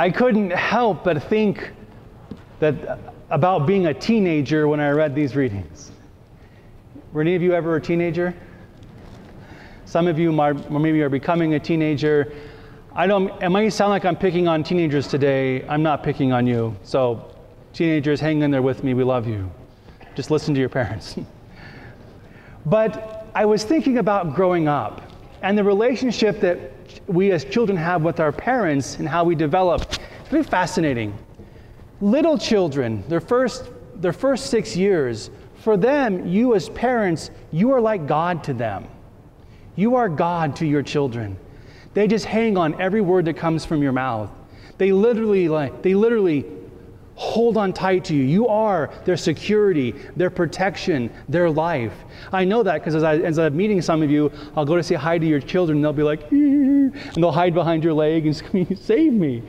I couldn't help but think that about being a teenager when I read these readings. Were any of you ever a teenager? Some of you maybe are becoming a teenager. It might sound like I'm picking on teenagers today. I'm not picking on you. So teenagers, hang in there with me. We love you. Just listen to your parents. But I was thinking about growing up and the relationship that we as children have with our parents and how we develop. It's very fascinating. Little children, their first 6 years, for them, you as parents, you are like God to them. You are God to your children. They just hang on every word that comes from your mouth. They literally hold on tight to you. You are their security, their protection, their life. I know that because as I'm meeting some of you, I'll go to say hi to your children, and they'll be like, and they'll hide behind your leg and scream, save me.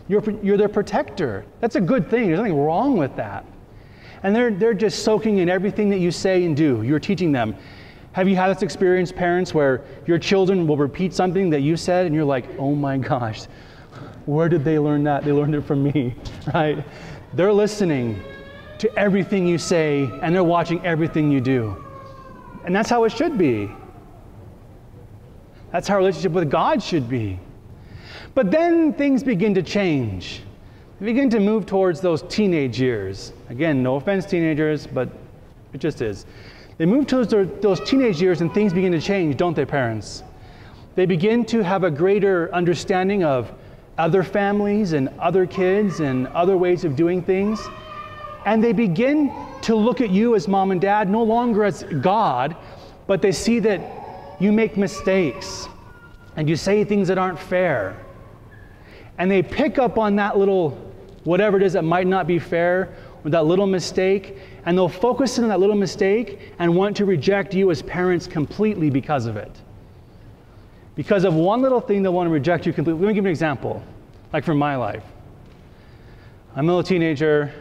You're their protector. That's a good thing. There's nothing wrong with that. And they're just soaking in everything that you say and do. You're teaching them. Have you had this experience, parents, where your children will repeat something that you said and you're like, oh my gosh, where did they learn that? They learned it from me, right? They're listening to everything you say and they're watching everything you do. And that's how it should be. That's how our relationship with God should be. But then things begin to change. They begin to move towards those teenage years. Again, no offense, teenagers, but it just is. They move towards those teenage years and things begin to change, don't they, parents? They begin to have a greater understanding of other families and other kids and other ways of doing things. And they begin to look at you as mom and dad, no longer as God, but they see that you make mistakes and you say things that aren't fair. And they pick up on that little, whatever it is that might not be fair, or that little mistake, and they'll focus in on that little mistake and want to reject you as parents completely because of it. Because of one little thing, they'll want to reject you completely. Let me give you an example, like from my life. I'm a little teenager,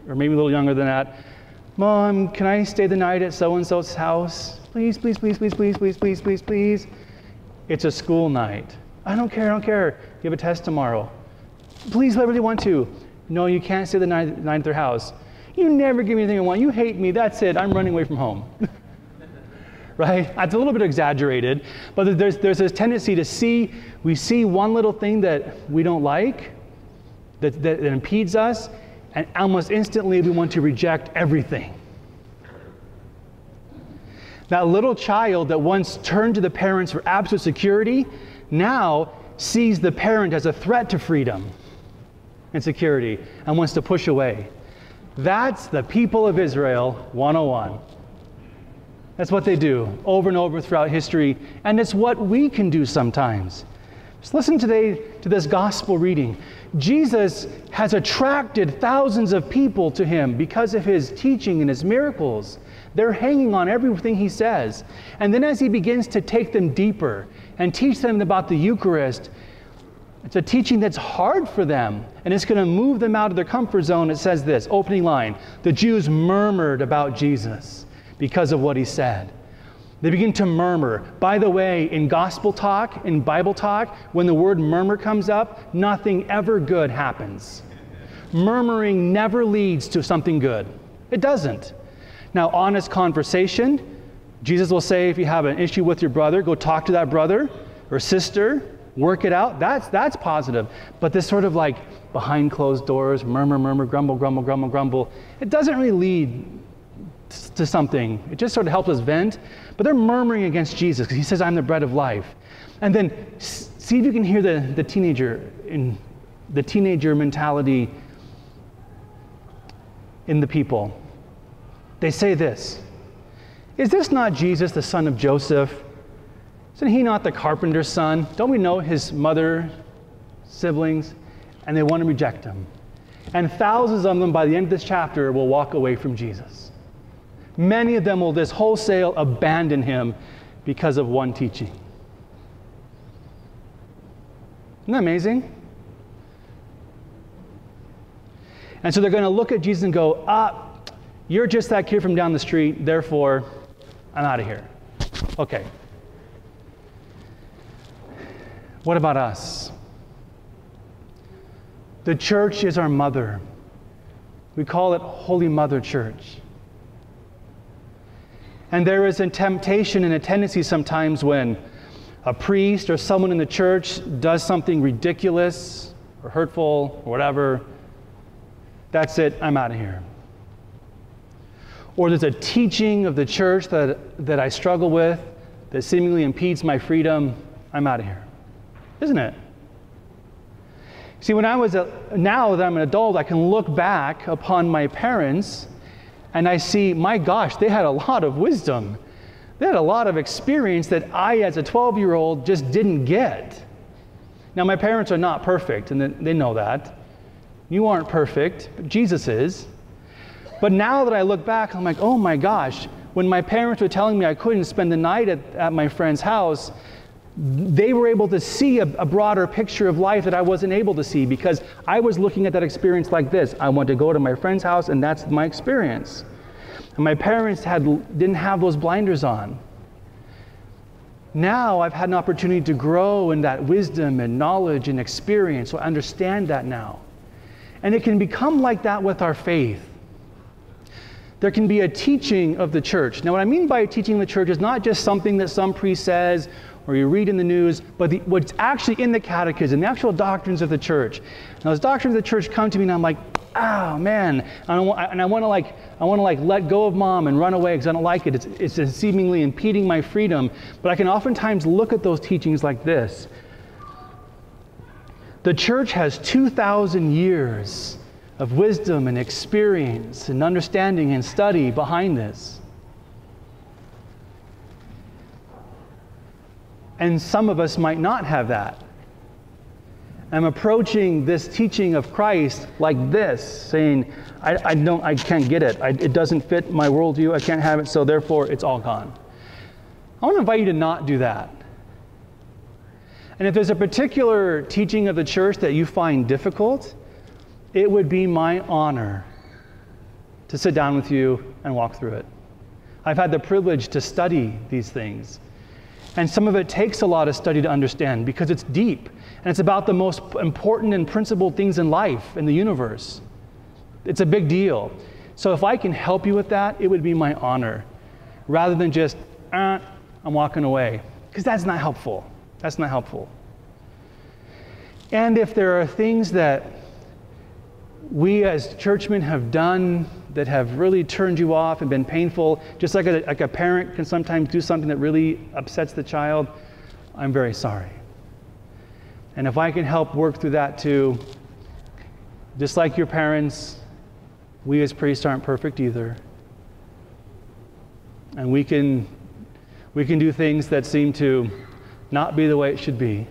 or maybe a little younger than that. Mom, can I stay the night at so-and-so's house? Please, please, please, please, please, please, please, please, please. It's a school night. I don't care. You have a test tomorrow. Please, I really want to. No, you can't stay the night at their house. You never give me anything I want. You hate me. That's it. I'm running away from home. Right? That's a little bit exaggerated, but there's this tendency to we see one little thing that we don't like, that impedes us, and almost instantly we want to reject everything. That little child that once turned to the parents for absolute security now sees the parent as a threat to freedom and security and wants to push away. That's the people of Israel 101. That's what they do over and over throughout history, and it's what we can do sometimes. Just listen today to this gospel reading. Jesus has attracted thousands of people to him because of his teaching and his miracles. They're hanging on everything he says. And then as he begins to take them deeper and teach them about the Eucharist, it's a teaching that's hard for them, and it's going to move them out of their comfort zone. It says this, opening line, the Jews murmured about Jesus because of what he said. They begin to murmur. By the way, in gospel talk, in Bible talk, when the word murmur comes up, nothing ever good happens. Murmuring never leads to something good. It doesn't. Now, honest conversation, Jesus will say if you have an issue with your brother, go talk to that brother or sister, work it out. That's positive. But this sort of like behind closed doors, murmur, grumble, it doesn't really lead to something. It just sort of helps us vent. But they're murmuring against Jesus because he says, I'm the bread of life. And then see if you can hear the teenager mentality in the people. They say this, is this not Jesus, the son of Joseph? Isn't he not the carpenter's son? Don't we know his mother, siblings? And they want to reject him. And thousands of them by the end of this chapter will walk away from Jesus. Many of them will just wholesale abandon him because of one teaching. Isn't that amazing? And so they're going to look at Jesus and go, you're just that kid from down the street, therefore, I'm out of here. Okay. What about us? The church is our mother. We call it Holy Mother Church. And there is a temptation and a tendency sometimes when a priest or someone in the church does something ridiculous or hurtful or whatever, that's it, I'm out of here. Or there's a teaching of the church that I struggle with that seemingly impedes my freedom, I'm out of here. Isn't it? See, now that I'm an adult, I can look back upon my parents and I see, my gosh, they had a lot of wisdom. They had a lot of experience that I, as a 12-year-old, just didn't get. Now, my parents are not perfect, and they know that. You aren't perfect, but Jesus is. But now that I look back, I'm like, oh my gosh, when my parents were telling me I couldn't spend the night at my friend's house, they were able to see a broader picture of life that I wasn't able to see because I was looking at that experience like this. I want to go to my friend's house, and that's my experience. And my parents didn't have those blinders on. Now I've had an opportunity to grow in that wisdom and knowledge and experience, so I understand that now. And it can become like that with our faith. There can be a teaching of the church. Now, what I mean by a teaching of the church is not just something that some priest says or you read in the news, but what's actually in the catechism, the actual doctrines of the church. Now, those doctrines of the church come to me, and I'm like, oh man, I want to let go of mom and run away because I don't like it. It's seemingly impeding my freedom. But I can oftentimes look at those teachings like this. The church has 2,000 years of wisdom and experience and understanding and study behind this. And some of us might not have that. I'm approaching this teaching of Christ like this, saying, I can't get it. It doesn't fit my worldview. I can't have it, so therefore it's all gone. I want to invite you to not do that. And if there's a particular teaching of the church that you find difficult, it would be my honor to sit down with you and walk through it. I've had the privilege to study these things. And some of it takes a lot of study to understand because it's deep. And it's about the most important and principled things in life, in the universe. It's a big deal. So if I can help you with that, it would be my honor. Rather than just, I'm walking away. Because that's not helpful. That's not helpful. And if there are things that we as churchmen have done that have really turned you off and been painful, just like a parent can sometimes do something that really upsets the child, I'm very sorry. And if I can help work through that too, just like your parents, we as priests aren't perfect either. And we can do things that seem to not be the way it should be.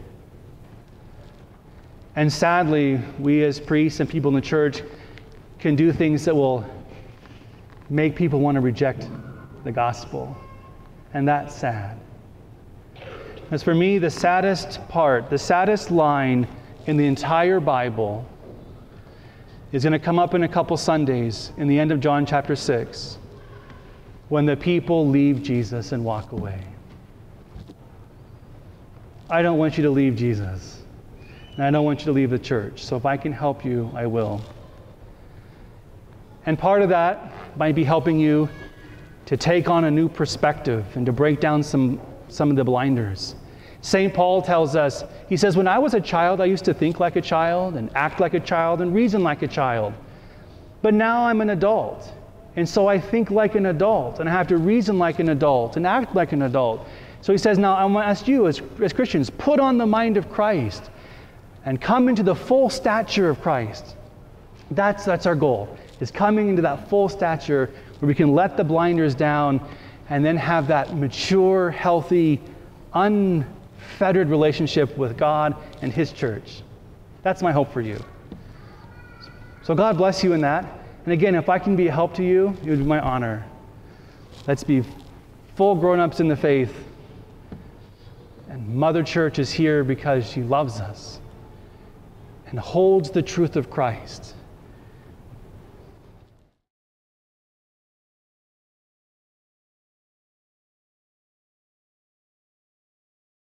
And sadly, we as priests and people in the church can do things that will make people want to reject the gospel. And that's sad. As for me, the saddest part, the saddest line in the entire Bible is going to come up in a couple Sundays in the end of John chapter 6, when the people leave Jesus and walk away. I don't want you to leave Jesus. And I don't want you to leave the church. So if I can help you, I will. And part of that might be helping you to take on a new perspective and to break down some of the blinders. St. Paul tells us, he says, when I was a child, I used to think like a child and act like a child and reason like a child. But now I'm an adult. And so I think like an adult and I have to reason like an adult and act like an adult. So he says, now I want to ask you as Christians, put on the mind of Christ and come into the full stature of Christ. That's our goal, is coming into that full stature where we can let the blinders down and then have that mature, healthy, unfettered relationship with God and His church. That's my hope for you. So God bless you in that. And again, if I can be a help to you, it would be my honor. Let's be full grown-ups in the faith. And Mother Church is here because she loves us and holds the truth of Christ